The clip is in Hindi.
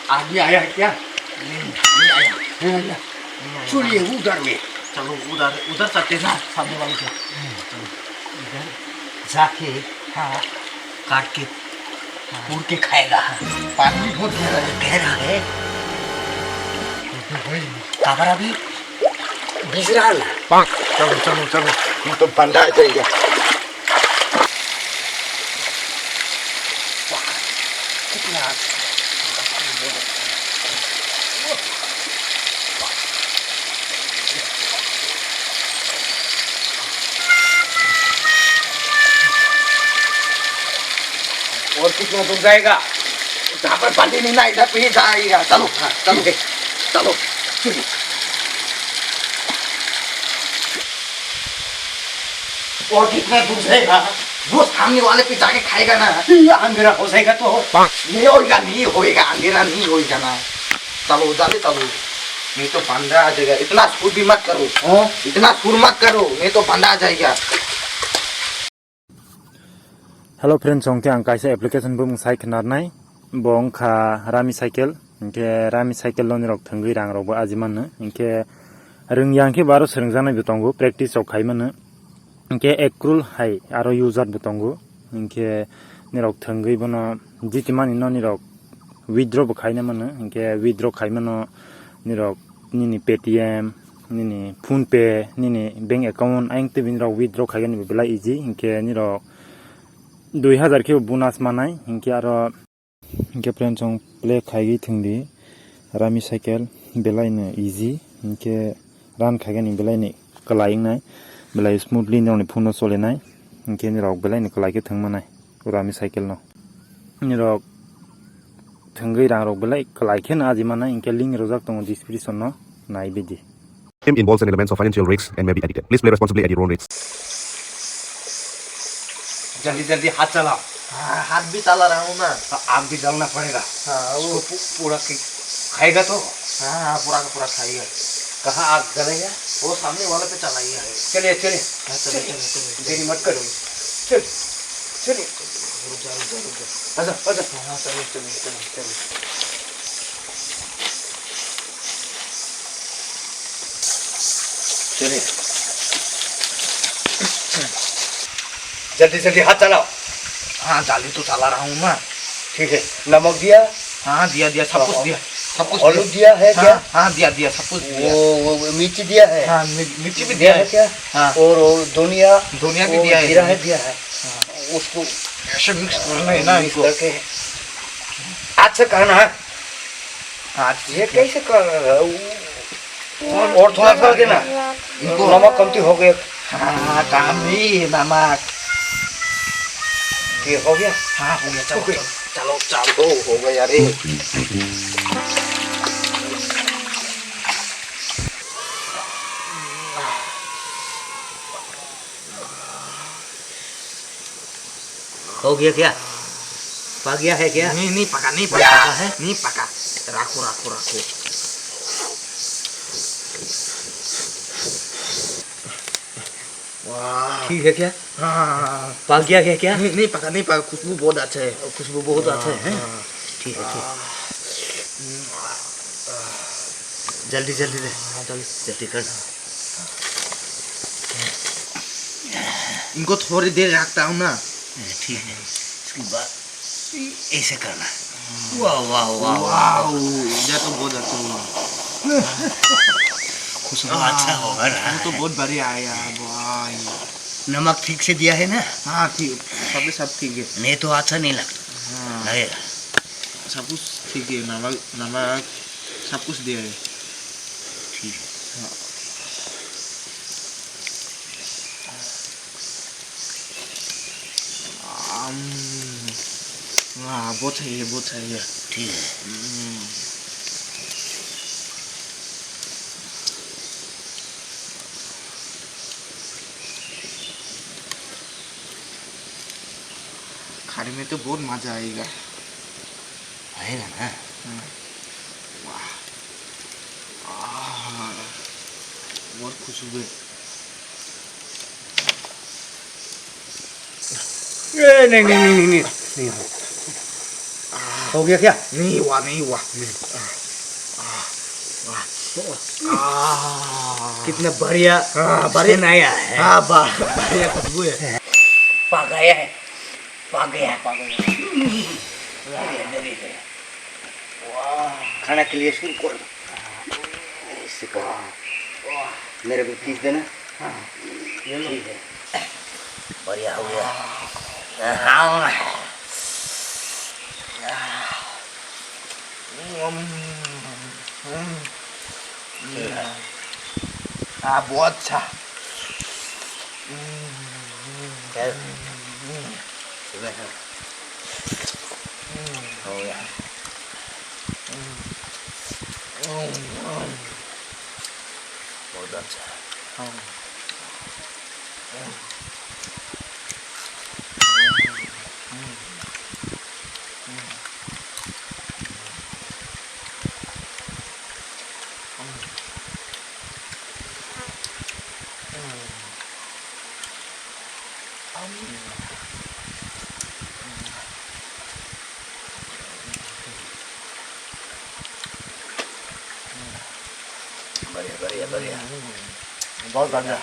आगे आया क्या? नहीं आया। चलिए उधर में। चलो उधर उधर चलते ना सामने वाले से। चलो इधर जाके हाँ काट के पूर के खाएगा। पानी बहुत गहरा है। काबर अभी बीज रहा है। चलो चलो चलो ये तो बंदा जाएगा। कितना और कितना दूर जाएगा? जहाँ पर पानी नहीं ना इधर पे ही जाएगा। चलो हाँ चलो चलो चलो। और कितना दूर जाएगा? वो सामने वाले पे जाके खाएगा ना। अंधेरा हो जाएगा तो नहीं होएगा अंधेरा नहीं होएगा ना। चलो जल्दी चलो नहीं तो बंदा आ जाएगा। इतना स्कूल भी मत करो। इतना स्कूल मत करो नहीं तो बंदा आ जाएगा। Hello friends, ongke ang kaisa application bung cycle narnai bong kha rami cycle ingke rami cycle loni rok thangui rang rok bo ajiman ingke ringyang ke baro srengjanai butongo practice rok khaimano ingke ekrul hai aro user butongo ingke nirok thangui bono jitimani no nirok withdraw bo khaina mano ingke withdraw khaimano nirok nini paytm nini phone pay nini bank account aing te bin rok withdraw khaigani bela easy ingke nirok 2000 के बोनस मानाय इनके आरो इनके फ्रेंड्स जों प्ले खाइगी थंगदि रामी साइकेल बेलायनो इजी इनके रान खाइगानि बेलायनि कलाइंनाय बेलाय स्मूथली नोनि फुनो सोलेनाय इनके निरक बेलायनि कलाइके थंगमानाय रामी साइकेल न निरक थंगै रांरक बेलाय कलाइखेन आजिमानाय इनके लिंक रोजाक दङ डिस्क्रिप्शन न नाय बिदि involves an elements of financial risks and may be addictive. Please play responsibly at your own risks. जल्दी जल्दी हाथ चलाओ। हाँ हाथ भी चला रहा हूँ ना। आग भी जलना पड़ेगा। हाँ वो पूरा खाएगा तो हाँ हाँ पूरा का पूरा खाइएगा। कहाँ आग जलेगा? वो सामने वाले पे चलाइए। चलिए चलिए चलिए चलिए देरी मत करो। चल चलिए रुक जा रुक जा रुक जा। आजा आजा। हाँ चलिए चलिए चलिए चलिए। चलिए जल्दी जल्दी हाथ चलाओ। हाँ जाली तो चला रहा हूँ ना। ठीक है नमक दिया? हाँ दिया दिया सब कुछ दिया। सब कुछ आलू दिया है क्या? हाँ दिया दिया सब कुछ दिया। वो मिर्ची दिया है? हाँ मिर्ची भी दिया है क्या? हाँ और धनिया धनिया भी दिया है। जीरा है दिया है। उसको ऐसे मिक्स करना है ना इनको। अच्छा करना है। हाँ ये कैसे कर रहा है? और थोड़ा कर देना। इनको नमक कमती हो गया। हाँ काम नहीं नमक। ये हो गया? हाँ हो गया चलो चलो चलो हो गया रे। हो गया क्या? पक गया है क्या? नहीं पका नहीं पका है नहीं पका। रखो रखो रखो। ठीक है क्या? हाँ पक गया है क्या? नहीं पका नहीं पका। खुशबू बहुत अच्छा है। खुशबू बहुत अच्छा है। ठीक है ठीक। जल्दी जल्दी दे। जल्दी जल्दी कर। इनको थोड़ी देर रखता हूँ ना। ठीक है इसके बाद ऐसे करना। वाह वाह वाह वाह ये तो बहुत अच्छा हुआ। खुशबू अच्छा होगा ना। तो बहुत बढ़िया आया। वाह नमक ठीक से दिया है ना? हाँ ठीक सब ठीक है। नहीं तो अच्छा नहीं लगता। हाँ लगेगा सब कुछ ठीक है। नमक नमक सब कुछ दिया है। ठीक है। हाँ बहुत सही है बहुत सही है। ठीक है। खाने में तो बहुत मजा आएगा। आएगा ना? वाह बहुत खुशबू है। नहीं नहीं नहीं नहीं नहीं, नहीं। हो गया क्या? नहीं हुआ नहीं हुआ। कितना बढ़िया बढ़िया आया है। हाँ बढ़िया खुशबू है। पक गया है पक गया पक गया। खाना के लिए शुरू कर ऐसे करो। मेरे को पीस देना। ठीक है बढ़िया हो गया। हाँ बहुत अच्छा। हो गया। बहुत अच्छा। बढ़िया बढ़िया बढ़िया बहुत बढ़िया।